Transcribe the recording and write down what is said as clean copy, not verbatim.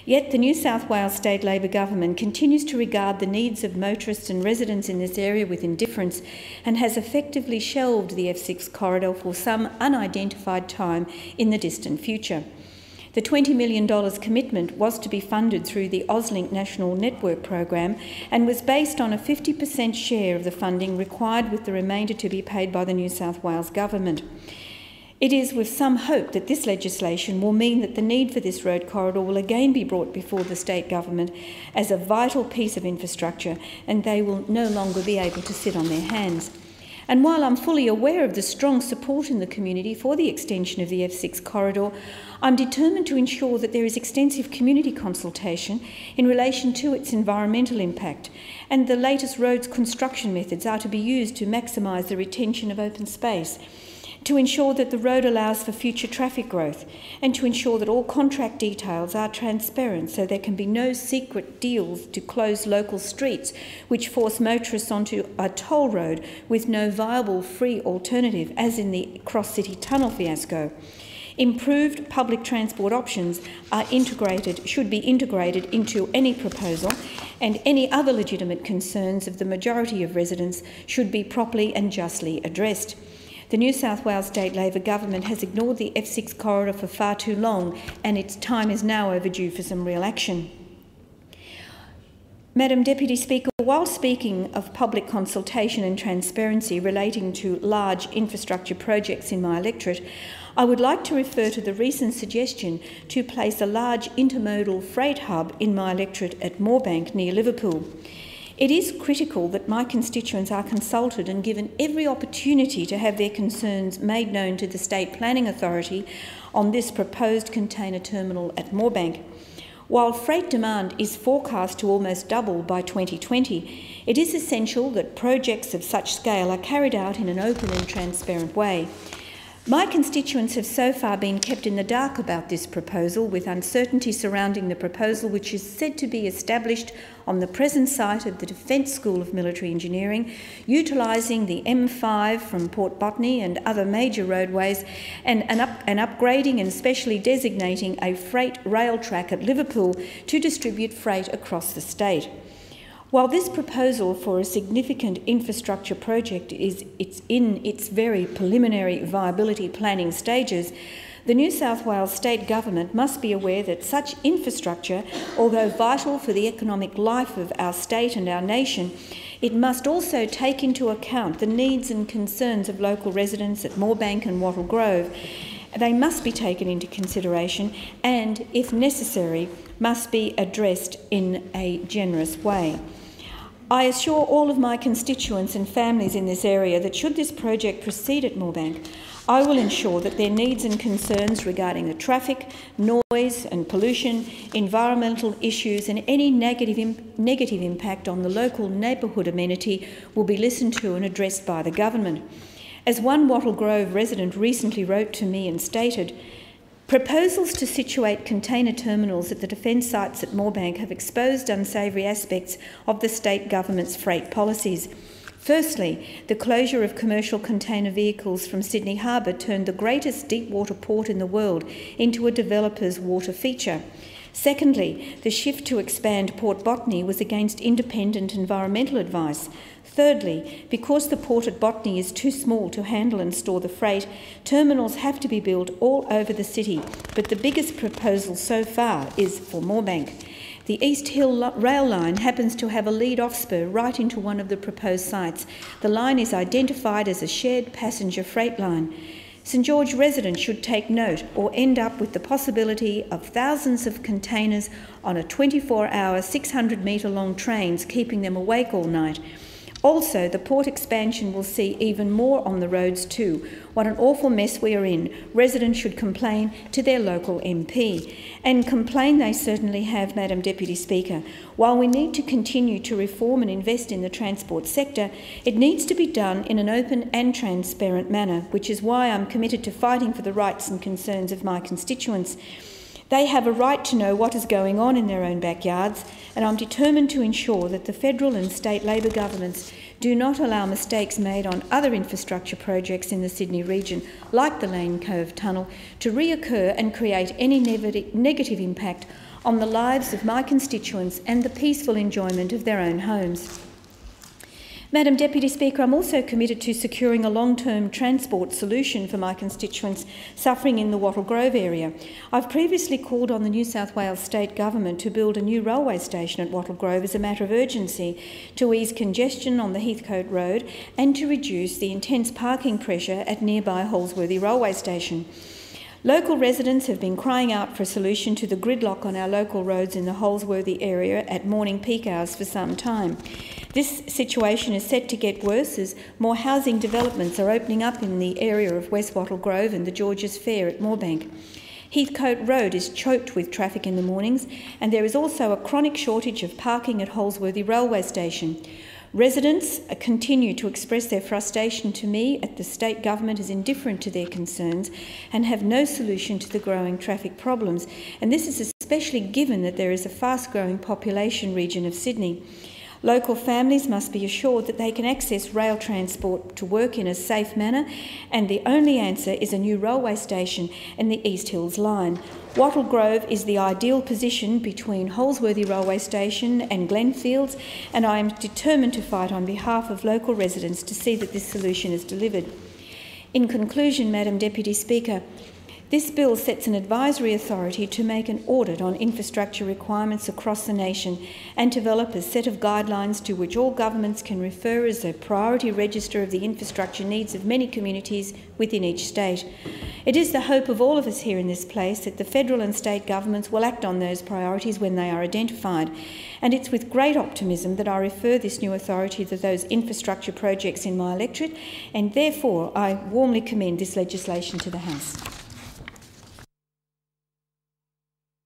Yet the New South Wales State Labor Government continues to regard the needs of motorists and residents in this area with indifference and has effectively shelved the F6 corridor for some unidentified time in the distant future. The $20 million commitment was to be funded through the AusLink National Network program and was based on a 50% share of the funding required, with the remainder to be paid by the New South Wales Government. It is with some hope that this legislation will mean that the need for this road corridor will again be brought before the state government as a vital piece of infrastructure, and they will no longer be able to sit on their hands. And while I'm fully aware of the strong support in the community for the extension of the F6 corridor, I'm determined to ensure that there is extensive community consultation in relation to its environmental impact, and the latest roads construction methods are to be used to maximise the retention of open space, to ensure that the road allows for future traffic growth, and to ensure that all contract details are transparent so there can be no secret deals to close local streets which force motorists onto a toll road with no viable free alternative, as in the cross-city tunnel fiasco. Improved public transport options should be integrated into any proposal, and any other legitimate concerns of the majority of residents should be properly and justly addressed. The New South Wales State Labor Government has ignored the F6 corridor for far too long, and its time is now overdue for some real action. Madam Deputy Speaker, while speaking of public consultation and transparency relating to large infrastructure projects in my electorate, I would like to refer to the recent suggestion to place a large intermodal freight hub in my electorate at Moorebank near Liverpool. It is critical that my constituents are consulted and given every opportunity to have their concerns made known to the State Planning Authority on this proposed container terminal at Moorebank. While freight demand is forecast to almost double by 2020, it is essential that projects of such scale are carried out in an open and transparent way. My constituents have so far been kept in the dark about this proposal, with uncertainty surrounding the proposal, which is said to be established on the present site of the Defence School of Military Engineering, utilising the M5 from Port Botany and other major roadways, and upgrading and specially designating a freight rail track at Liverpool to distribute freight across the state. While this proposal for a significant infrastructure project is in its very preliminary viability planning stages, the New South Wales State Government must be aware that such infrastructure, although vital for the economic life of our state and our nation, it must also take into account the needs and concerns of local residents at Moorebank and Wattle Grove. They must be taken into consideration and, if necessary, must be addressed in a generous way. I assure all of my constituents and families in this area that should this project proceed at Moorebank, I will ensure that their needs and concerns regarding the traffic, noise and pollution, environmental issues and any negative impact on the local neighbourhood amenity will be listened to and addressed by the government. As one Wattle Grove resident recently wrote to me and stated, proposals to situate container terminals at the defence sites at Moorebank have exposed unsavoury aspects of the state government's freight policies. Firstly, the closure of commercial container vehicles from Sydney Harbour turned the greatest deep-water port in the world into a developer's water feature. Secondly, the shift to expand Port Botany was against independent environmental advice. Thirdly, because the port at Botany is too small to handle and store the freight, terminals have to be built all over the city, but the biggest proposal so far is for Moorebank. The East Hill rail line happens to have a lead-off spur right into one of the proposed sites. The line is identified as a shared passenger freight line. St George residents should take note or end up with the possibility of thousands of containers on a 24-hour, 600-metre-long trains, keeping them awake all night. Also, the port expansion will see even more on the roads too. What an awful mess we are in. Residents should complain to their local MP. And complain they certainly have, Madam Deputy Speaker. While we need to continue to reform and invest in the transport sector, it needs to be done in an open and transparent manner, which is why I'm committed to fighting for the rights and concerns of my constituents. They have a right to know what is going on in their own backyards, and I'm determined to ensure that the federal and state Labor governments do not allow mistakes made on other infrastructure projects in the Sydney region, like the Lane Cove Tunnel, to reoccur and create any negative impact on the lives of my constituents and the peaceful enjoyment of their own homes. Madam Deputy Speaker, I'm also committed to securing a long-term transport solution for my constituents suffering in the Wattle Grove area. I've previously called on the New South Wales State Government to build a new railway station at Wattle Grove as a matter of urgency to ease congestion on the Heathcote Road and to reduce the intense parking pressure at nearby Holsworthy Railway Station. Local residents have been crying out for a solution to the gridlock on our local roads in the Holsworthy area at morning peak hours for some time. This situation is set to get worse as more housing developments are opening up in the area of West Wattle Grove and the Georges Fair at Moorebank. Heathcote Road is choked with traffic in the mornings, and there is also a chronic shortage of parking at Holsworthy Railway Station. Residents continue to express their frustration to me at the state government is indifferent to their concerns and have no solution to the growing traffic problems, and this is especially given that there is a fast-growing population region of Sydney. Local families must be assured that they can access rail transport to work in a safe manner, and the only answer is a new railway station in the East Hills line. Wattle Grove is the ideal position between Holsworthy Railway Station and Glenfields, and I am determined to fight on behalf of local residents to see that this solution is delivered. In conclusion, Madam Deputy Speaker, this bill sets an advisory authority to make an audit on infrastructure requirements across the nation and develop a set of guidelines to which all governments can refer as a priority register of the infrastructure needs of many communities within each state. It is the hope of all of us here in this place that the federal and state governments will act on those priorities when they are identified, and it's with great optimism that I refer this new authority to those infrastructure projects in my electorate, and therefore I warmly commend this legislation to the House.